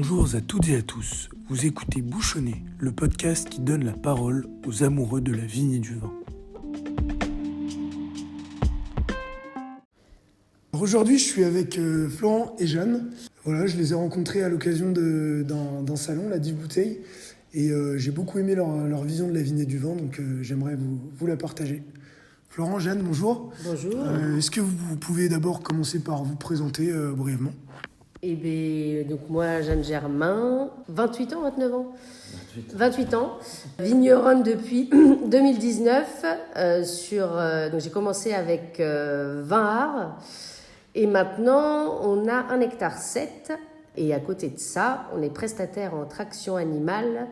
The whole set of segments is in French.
Bonjour à toutes et à tous, vous écoutez Bouchonner, le podcast qui donne la parole aux amoureux de la vigne et du vin. Alors aujourd'hui, je suis avec Florent et Jeanne. Voilà, je les ai rencontrés à l'occasion d'un salon, la 10 bouteilles, et j'ai beaucoup aimé leur vision de la vigne et du vin, donc j'aimerais vous la partager. Florent, Jeanne, bonjour. Bonjour. Est-ce que vous pouvez d'abord commencer par vous présenter brièvement ? Eh bien, donc moi, Jeanne Germain, 28 ans, 29 ans 28 ans, vigneronne depuis 2019. Donc j'ai commencé avec 20 arts et maintenant on a 1,7 hectare. Et à côté de ça, on est prestataire en traction animale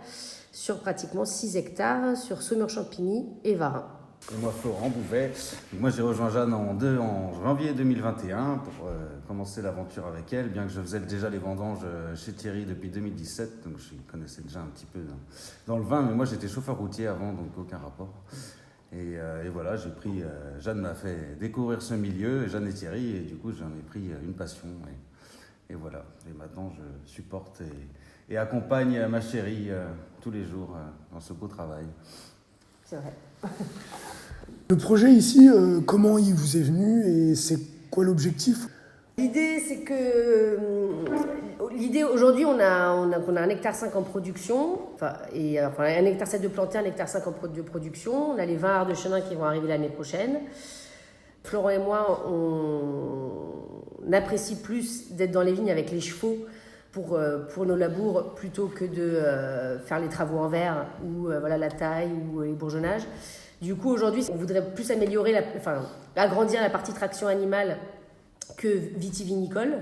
sur pratiquement 6 hectares sur Saumur-Champigny et Varin. Et moi, Florent Bouvet. Moi, j'ai rejoint Jeanne en janvier 2021 pour commencer l'aventure avec elle, bien que je faisais déjà les vendanges chez Thierry depuis 2017, donc je connaissais déjà un petit peu dans le vin, mais moi, j'étais chauffeur routier avant, donc aucun rapport. Et voilà, Jeanne m'a fait découvrir ce milieu, Jeanne et Thierry, et du coup, j'en ai pris une passion. Et voilà, et maintenant, je supporte et accompagne ma chérie tous les jours dans ce beau travail. C'est vrai. Le projet ici, comment il vous est venu et c'est quoi l'objectif ? L'idée, c'est que aujourd'hui, on a 1,5 hectare en production, enfin 1,7 hectare de planté, 1,5 hectare de production. On a les 20 arts de chenin qui vont arriver l'année prochaine. Florent et moi, on apprécie plus d'être dans les vignes avec les chevaux pour nos labours plutôt que de faire les travaux en verre ou la taille ou les bourgeonnages. Du coup, aujourd'hui, on voudrait plus améliorer, agrandir la partie traction animale que vitivinicole.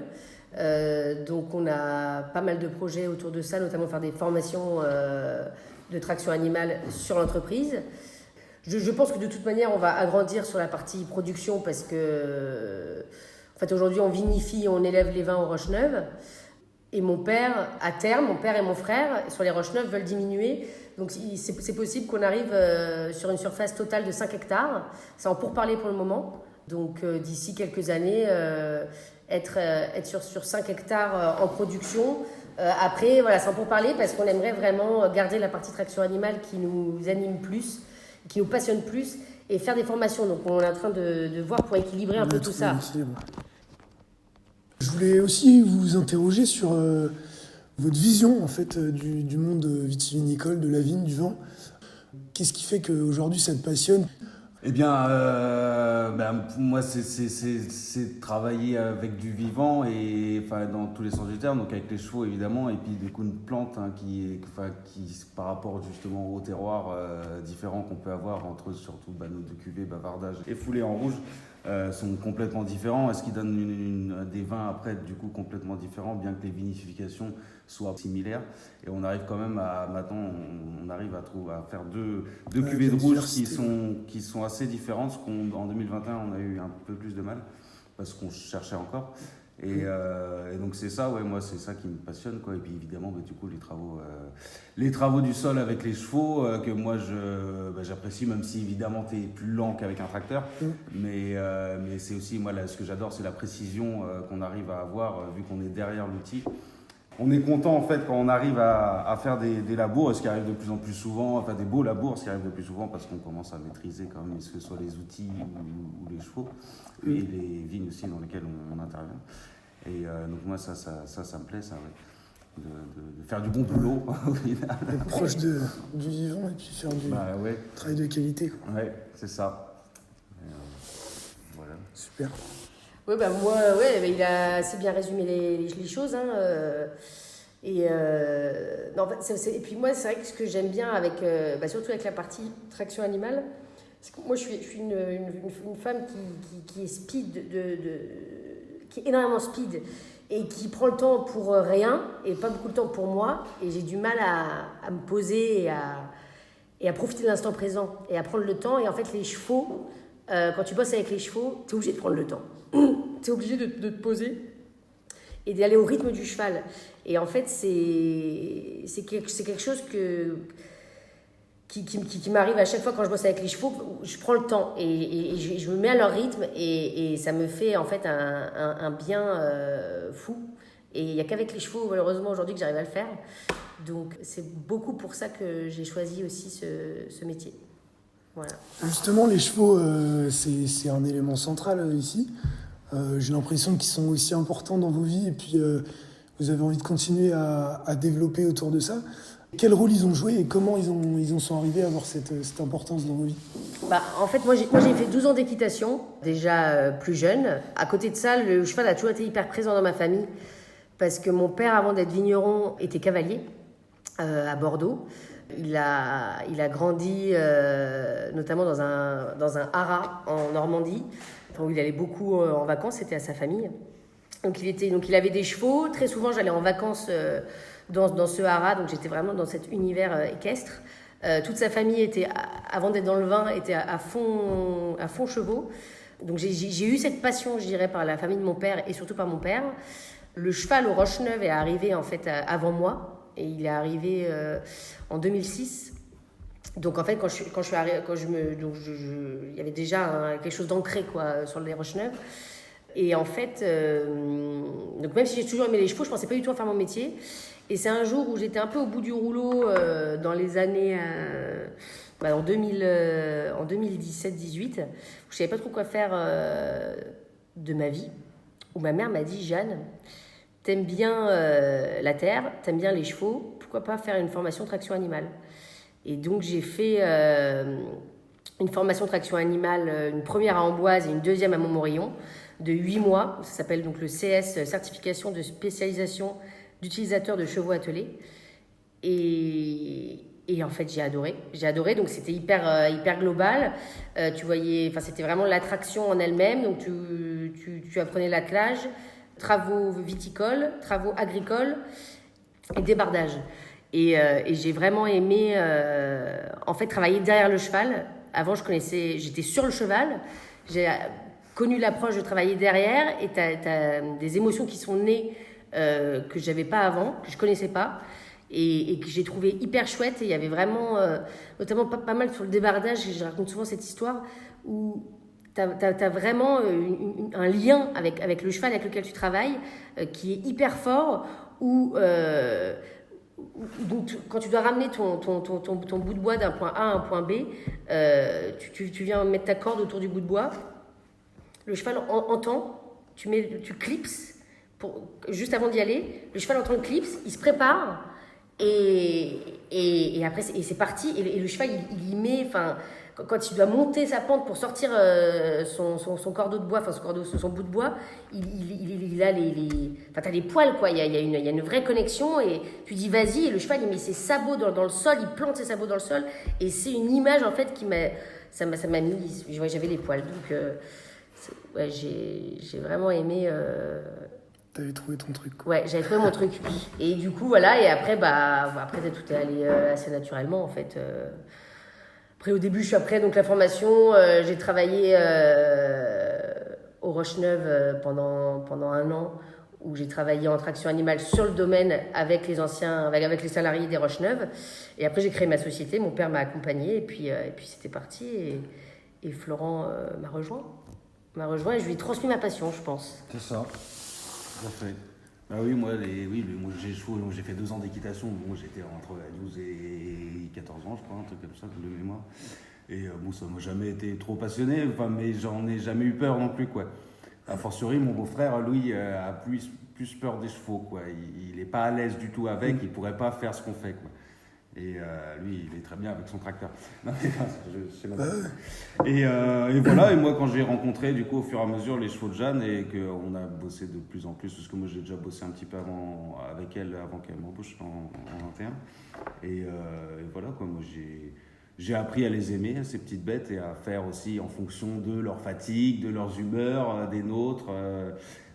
Donc, on a pas mal de projets autour de ça, notamment faire des formations de traction animale sur l'entreprise. Je pense que de toute manière, on va agrandir sur la partie production parce que, aujourd'hui, on vinifie, on élève les vins aux roches neuves. Et mon père, à terme, mon père et mon frère, sur les roches neuves, veulent diminuer. Donc, c'est possible qu'on arrive sur une surface totale de 5 hectares. C'est en pourparlers pour le moment. Donc, d'ici quelques années, être sur 5 hectares en production. Après, c'est en pourparlers parce qu'on aimerait vraiment garder la partie traction animale qui nous anime plus, qui nous passionne plus, et faire des formations. Donc, on est en train de voir pour équilibrer un peu tout ça. Je voulais aussi vous interroger sur votre vision en fait du monde vitivinicole, de la vigne, du vin. Qu'est-ce qui fait qu'aujourd'hui ça te passionne ? Eh bien, moi, c'est travailler avec du vivant et dans tous les sens du terme, donc avec les chevaux évidemment, et puis du coup une plante qui par rapport justement au terroir différent qu'on peut avoir entre surtout nos deux cuvées, bavardage et foulée en rouge. Sont complètement différents, ce qui donne des vins après du coup complètement différents, bien que les vinifications soient similaires. Et on arrive quand même maintenant on arrive à faire deux cuvées de rouge qui sont assez différentes. En 2021 on a eu un peu plus de mal parce qu'on cherchait encore. Et donc c'est ça, moi c'est ça qui me passionne, quoi. Et puis évidemment du coup les travaux du sol avec les chevaux que moi j'apprécie, même si évidemment t'es plus lent qu'avec un tracteur, mais c'est aussi moi ce que j'adore, c'est la précision qu'on arrive à avoir vu qu'on est derrière l'outil. On est content en fait quand on arrive à faire des labours, ce qui arrive de plus en plus souvent, des beaux labours, ce qui arrive de plus souvent parce qu'on commence à maîtriser quand même, que ce soit les outils ou les chevaux, et les vignes aussi dans lesquelles on intervient. Et donc moi ça me plaît, ça, ouais. De faire du bon boulot au final. Être proche du vivant et puis faire du travail de qualité, quoi. Ouais, c'est ça. Voilà. Super. Oui, il a assez bien résumé les choses. Et puis moi, c'est vrai que ce que j'aime bien, surtout avec la partie traction animale, c'est que moi, je suis une femme qui est speed, qui est énormément speed et qui prend le temps pour rien et pas beaucoup de temps pour moi. Et j'ai du mal à me poser et à profiter de l'instant présent et à prendre le temps. Et en fait, les chevaux, quand tu bosses avec les chevaux, tu es obligé de prendre le temps. Tu es obligé de te poser et d'aller au rythme du cheval. Et en fait, c'est quelque chose qui m'arrive à chaque fois quand je bosse avec les chevaux. Je prends le temps et je me mets à leur rythme et ça me fait en fait un bien fou. Et il n'y a qu'avec les chevaux, malheureusement, aujourd'hui, que j'arrive à le faire. Donc, c'est beaucoup pour ça que j'ai choisi aussi ce métier. Voilà. Justement, les chevaux, c'est un élément central ici. J'ai l'impression qu'ils sont aussi importants dans vos vies et puis vous avez envie de continuer à développer autour de ça. Quel rôle ils ont joué et comment ils en sont arrivés à avoir cette importance dans vos vies? En fait, moi j'ai fait 12 ans d'équitation, déjà plus jeune. À côté de ça, le cheval a toujours été hyper présent dans ma famille parce que mon père, avant d'être vigneron, était cavalier à Bordeaux. Il a grandi notamment dans un haras en Normandie, où il allait beaucoup en vacances, c'était à sa famille. Donc il avait des chevaux. Très souvent, j'allais en vacances dans ce haras, donc j'étais vraiment dans cet univers équestre. Toute sa famille avant d'être dans le vin, était à fond chevaux. Donc j'ai eu cette passion, je dirais, par la famille de mon père et surtout par mon père. Le cheval au Roche-Neuve est arrivé en fait avant moi et il est arrivé en 2006. Donc en fait quand je suis arrivé, il y avait déjà quelque chose d'ancré quoi sur les Roche-Neuve. Et en fait, donc même si j'ai toujours aimé les chevaux, je pensais pas du tout à faire mon métier. Et c'est un jour où j'étais un peu au bout du rouleau dans les années en 2017-18, où je savais pas trop quoi faire de ma vie. Où ma mère m'a dit: Jeanne, t'aimes bien la terre, t'aimes bien les chevaux, pourquoi pas faire une formation traction animale? Et donc j'ai fait une formation traction animale, une première à Amboise et une deuxième à Montmorillon, de 8 mois. Ça s'appelle donc le CS, certification de spécialisation d'utilisateurs de chevaux attelés. Et en fait, j'ai adoré. Donc c'était hyper global. Tu voyais, enfin c'était vraiment l'attraction en elle-même. Donc tu apprenais l'attelage, travaux viticoles, travaux agricoles et débardage. Et j'ai vraiment aimé en fait travailler derrière le cheval. Avant, j'étais sur le cheval. J'ai connu l'approche de travailler derrière et t'as des émotions qui sont nées que j'avais pas avant, que je connaissais pas. Et que j'ai trouvé hyper chouette. Et il y avait vraiment, notamment pas mal sur le débardage, je raconte souvent cette histoire, où t'as vraiment un lien avec le cheval avec lequel tu travailles, qui est hyper fort, où donc, quand tu dois ramener ton bout de bois d'un point A à un point B, tu viens mettre ta corde autour du bout de bois, le cheval entend, tu clipses, juste avant d'y aller, le cheval entend le clips, il se prépare, et après c'est parti, et le cheval il y met, enfin quand il doit monter sa pente pour sortir son cordeau de bois, enfin son bout de bois, il a enfin t'as les poils quoi, il y a une vraie connexion, et tu dis vas-y, et le cheval il met ses sabots dans le sol, il plante ses sabots dans le sol, et c'est une image en fait ça m'a mis, j'avais les poils, donc ouais, j'ai vraiment aimé. T'avais trouvé ton truc, quoi. Ouais, j'avais trouvé mon truc. Et du coup, voilà, et après, tout est allé assez naturellement, en fait. Après, au début, je suis après donc la formation. J'ai travaillé au Roche-Neuve pendant 1 an, où j'ai travaillé en traction animale sur le domaine avec les salariés des Roche-Neuve. Et après, j'ai créé ma société. Mon père m'a accompagné, et puis c'était parti. Et Florent m'a rejoint, et je lui ai transmis ma passion, je pense. C'est ça. Tout à fait. Bah oui, moi j'ai chevaux, j'ai fait 2 ans d'équitation. Bon, j'étais entre 12 et 14 ans, je crois, un truc comme ça, de mémoire. Et bon, ça m'a jamais été trop passionné, mais j'en ai jamais eu peur non plus, quoi. A fortiori, mon beau-frère, lui, a plus peur des chevaux, quoi. Il est pas à l'aise du tout avec, il pourrait pas faire ce qu'on fait, quoi. Et lui, il est très bien avec son tracteur. Non, mais, je sais pas. Et voilà, et moi, quand j'ai rencontré, du coup, au fur et à mesure, les chevaux de Jeanne, et qu'on a bossé de plus en plus, parce que moi, j'ai déjà bossé un petit peu avec elle, avant qu'elle m'embauche en interne. Et voilà, quoi, moi, j'ai appris à les aimer, ces petites bêtes, et à faire aussi en fonction de leur fatigue, de leurs humeurs, des nôtres,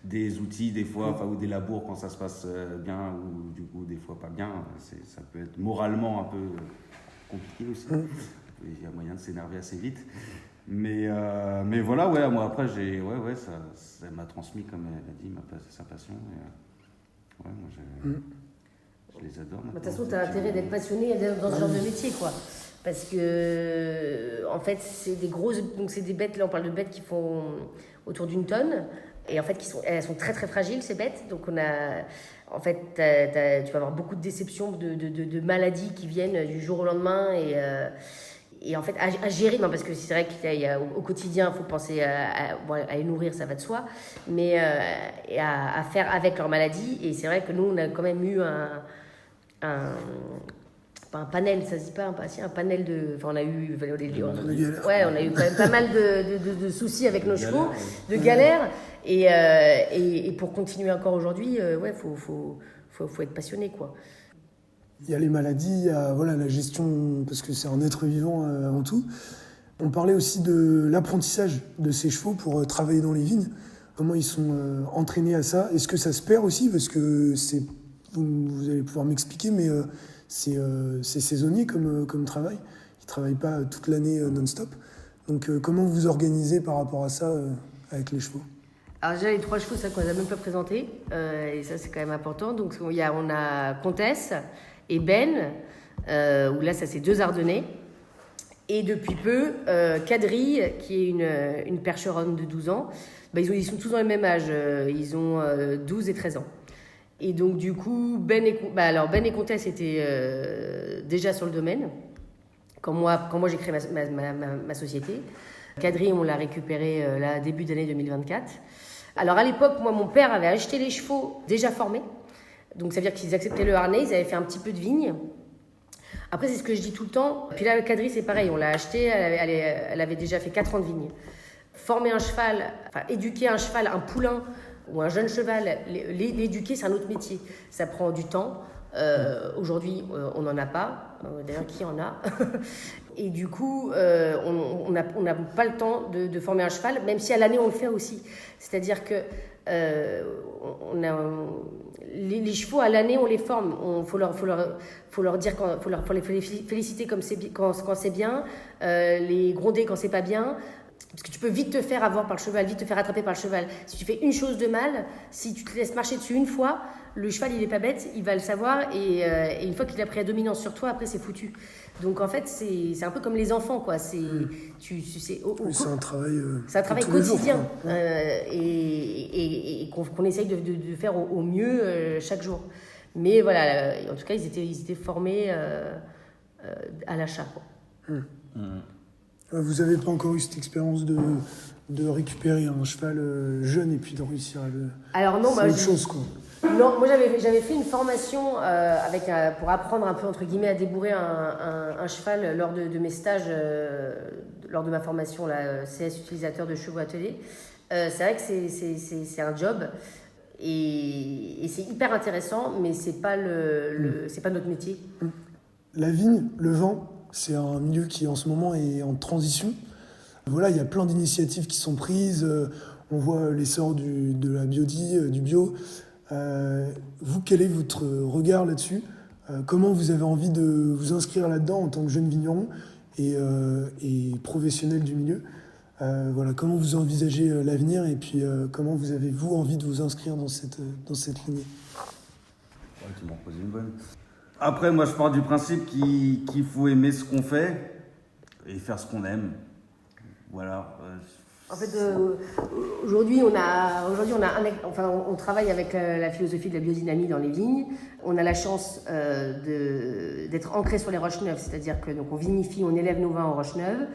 des outils des fois, ou des labours quand ça se passe bien, ou du coup des fois pas bien. Ça peut être moralement un peu compliqué aussi. Il y a moyen de s'énerver assez vite. Mais voilà, ouais, moi après, ça m'a transmis, comme elle a dit, sa passion. Et, ouais, moi je les adore. De toute façon, tu as intérêt d'être passionné dans ce genre de métier, quoi. Parce que, en fait, c'est des grosses. Donc, c'est des bêtes, là, on parle de bêtes qui font autour d'1 tonne. Et en fait, elles sont très très fragiles, ces bêtes. Donc tu vas avoir beaucoup de déceptions, de maladies qui viennent du jour au lendemain. Et en fait, à gérer, non, parce que c'est vrai qu'au quotidien, il faut penser à les nourrir, ça va de soi, mais à faire avec leur maladie. Et c'est vrai que nous, on a quand même eu pas un panel, ça se dit pas, un panel de... Enfin, on a eu quand même pas mal de soucis avec nos chevaux, de galères. Et pour continuer encore aujourd'hui, faut être passionné, quoi. Il y a les maladies, il y a la gestion, parce que c'est un être vivant avant tout. On parlait aussi de l'apprentissage de ces chevaux pour travailler dans les vignes. Comment ils sont entraînés à ça? Est-ce que ça se perd aussi? Parce que vous allez pouvoir m'expliquer, mais c'est saisonnier comme travail. Ils ne travaillent pas toute l'année non-stop. Donc comment vous organisez par rapport à ça avec les chevaux? Alors déjà, les 3 chevaux, c'est ça qu'on ne les a même pas présentés. Et ça, c'est quand même important. Donc on a Comtesse et Ben, où là, ça c'est 2 Ardennais. Et depuis peu, Quadrille, qui est une percheronne de 12 ans. Ils sont tous dans le même âge. Ils ont 12 et 13 ans. Et donc du coup, Ben et Comtesse étaient déjà sur le domaine, quand moi j'ai créé ma société. Quadrille, on l'a récupéré début d'année 2024. Alors à l'époque, moi, mon père avait acheté les chevaux déjà formés. Donc ça veut dire qu'ils acceptaient le harnais, ils avaient fait un petit peu de vigne. Après, c'est ce que je dis tout le temps. Puis là, le Quadrille, c'est pareil, on l'a acheté, elle avait déjà fait 4 ans de vigne. Former un cheval, éduquer un cheval, un poulain ou un jeune cheval, l'éduquer, c'est un autre métier. Ça prend du temps. Aujourd'hui, on n'en a pas. D'ailleurs, qui en a? Et du coup, on n'a pas le temps de former un cheval, même si à l'année, on le fait aussi. C'est-à-dire que les chevaux, à l'année, on les forme. Il faut leur dire, faut les féliciter quand c'est bien, les gronder quand c'est pas bien. Parce que tu peux vite te faire avoir par le cheval, vite te faire attraper par le cheval. Si tu fais une chose de mal, si tu te laisses marcher dessus une fois, le cheval, il est pas bête, il va le savoir. Et une fois qu'il a pris la dominance sur toi, après, c'est foutu. Donc, en fait, c'est un peu comme les enfants, quoi. C'est un travail... c'est un travail quotidien. Et qu'on essaye de faire au mieux chaque jour. Mais voilà, en tout cas, ils étaient formés à l'achat, quoi. Vous n'avez pas encore eu cette expérience de récupérer un cheval jeune et puis de réussir à le... Alors non, c'est autre chose, quoi. Non, moi j'avais fait une formation pour apprendre un peu, entre guillemets, à débourrer un cheval lors de mes stages, lors de ma formation CS utilisateur de chevaux atelier. C'est vrai que c'est un job et c'est hyper intéressant, mais c'est pas c'est pas notre métier. La vigne, le vent, c'est un milieu qui en ce moment est en transition. Voilà, il y a plein d'initiatives qui sont prises. On voit l'essor de la biodie, du bio. Vous, quel est votre regard là-dessus? Comment vous avez envie de vous inscrire là-dedans en tant que jeune vigneron et professionnel du milieu? Voilà, comment vous envisagez l'avenir et puis comment vous avez, vous, envie de vous inscrire dans cette lignée? Ouais, tu m'en poses une bonne. Après, moi, je pars du principe qu'il faut aimer ce qu'on fait et faire ce qu'on aime. Voilà. En fait, aujourd'hui, on travaille avec la philosophie de la biodynamie dans les vignes. On a la chance d'être ancré sur les roches neuves, c'est-à-dire que donc on vinifie, on élève nos vins en roches neuves.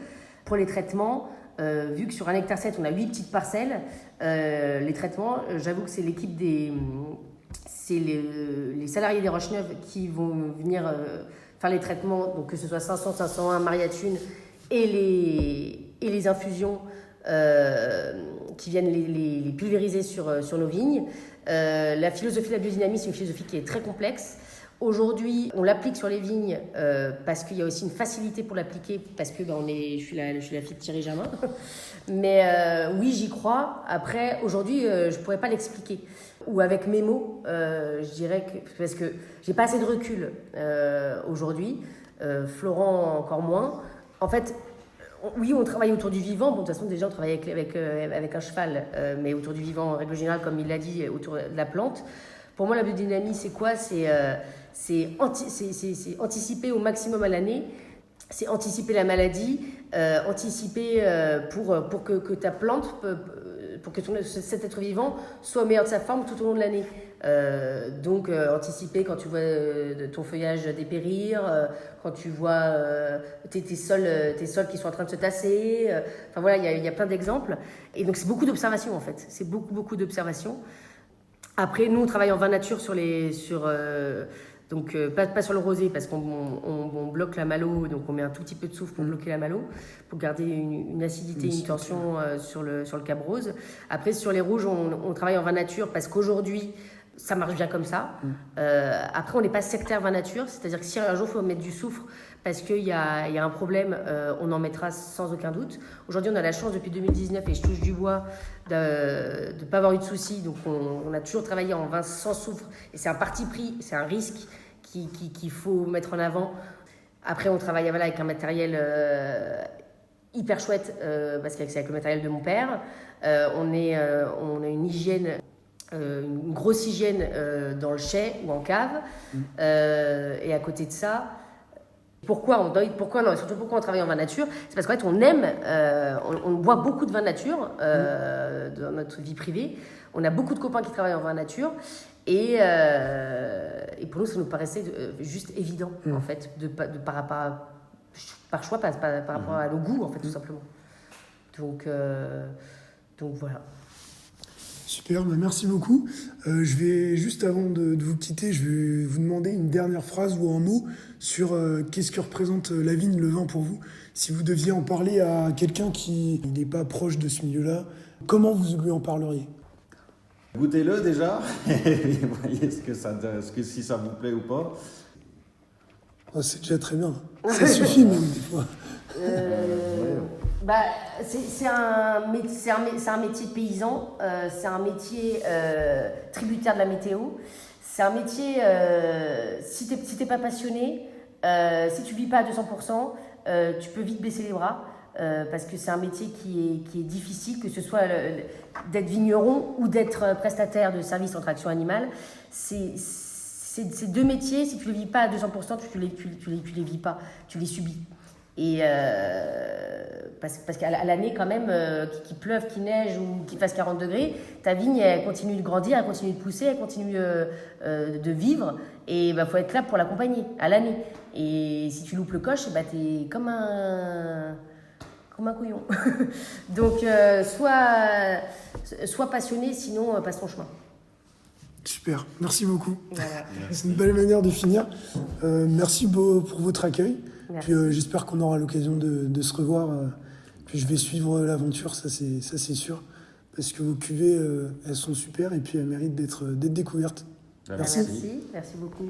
Pour les traitements, vu que sur 1,7 hectare, on a 8 petites parcelles, les traitements, j'avoue que c'est l'équipe c'est les salariés des Roches Neuves qui vont venir faire les traitements, donc que ce soit 500, 501, Mariatune et les infusions qui viennent les pulvériser sur nos vignes. La philosophie de la biodynamie, c'est une philosophie qui est très complexe. Aujourd'hui, on l'applique sur les vignes parce qu'il y a aussi une facilité pour l'appliquer, parce que je suis la fille de Thierry Germain. Mais oui, j'y crois. Après, aujourd'hui, je ne pourrais pas l'expliquer. Ou avec mes mots, je dirais que... Parce que j'ai pas assez de recul aujourd'hui. Florent, encore moins. En fait, oui, on travaille autour du vivant. Bon, de toute façon, déjà, on travaille avec un cheval, mais autour du vivant, en règle générale, comme il l'a dit, autour de la plante. Pour moi, la biodynamie, c'est quoi? C'est anticiper au maximum à l'année. C'est anticiper la maladie, anticiper pour que ta plante, pour que cet être vivant soit au meilleur de sa forme tout au long de l'année. Donc anticiper quand tu vois ton feuillage dépérir, quand tu vois tes sols qui sont en train de se tasser. Enfin voilà, il y a plein d'exemples. Et donc c'est beaucoup d'observations en fait. C'est beaucoup d'observations. Après, nous on travaille en vin nature donc pas sur le rosé parce qu'on bloque la malo, donc on met un tout petit peu de soufre pour bloquer la malo, pour garder une acidité, une tension sur le cab rose. Après sur les rouges, on travaille en vin nature parce qu'aujourd'hui ça marche bien comme ça. Après on n'est pas sectaire vin nature, c'est-à-dire que si un jour il faut mettre du soufre parce qu'il y a un problème, on en mettra sans aucun doute. Aujourd'hui on a la chance depuis 2019, et je touche du bois, de ne pas avoir eu de soucis, donc on a toujours travaillé en vin sans soufre, et c'est un parti pris, c'est un risque qu'il faut mettre en avant. Après on travaille avec un matériel hyper chouette, parce que c'est avec le matériel de mon père. On a une hygiène, une grosse hygiène dans le chai ou en cave, et à côté de ça, pourquoi on travaille en vin nature, c'est parce qu'en fait on aime, on boit beaucoup de vin nature dans notre vie privée. On a beaucoup de copains qui travaillent en vin nature, et pour nous ça nous paraissait juste évident en fait, par choix, par rapport à nos goûts en fait, tout simplement. Donc voilà. Super, merci beaucoup. Je vais, juste avant de vous quitter, je vais vous demander une dernière phrase ou un mot sur qu'est-ce que représente la vigne, le vin pour vous. Si vous deviez en parler à quelqu'un qui n'est pas proche de ce milieu-là, comment vous lui en parleriez ? Goûtez-le déjà, et voyez si ça vous plaît ou pas. Oh, c'est déjà très bien, ça suffit même des fois. C'est un métier paysan, c'est un métier tributaire de la météo. C'est un métier, si t'es pas passionné, si tu vis pas à 200%, tu peux vite baisser les bras, parce que c'est un métier qui est difficile, que ce soit d'être vigneron ou d'être prestataire de services en traction animale. C'est deux métiers, si tu les vis pas à 200%, tu les vis pas, tu les subis. Et parce qu'à l'année quand même, qu'il pleuve, qu'il neige ou qu'il fasse 40 degrés, ta vigne elle continue de grandir, elle continue de pousser, elle continue de vivre, et faut être là pour l'accompagner à l'année. Et si tu loupes le coche, t'es comme un couillon. Donc sois passionné, sinon passe ton chemin. Super, merci beaucoup. Voilà. C'est une belle manière de finir. Merci pour votre accueil. Merci. Puis, j'espère qu'on aura l'occasion de se revoir. Puis je vais suivre l'aventure, ça c'est sûr. Parce que vos cuvées, elles sont super, et puis elles méritent d'être découvertes. Merci. Merci beaucoup.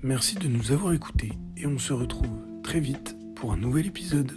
Merci de nous avoir écoutés, et on se retrouve très vite pour un nouvel épisode.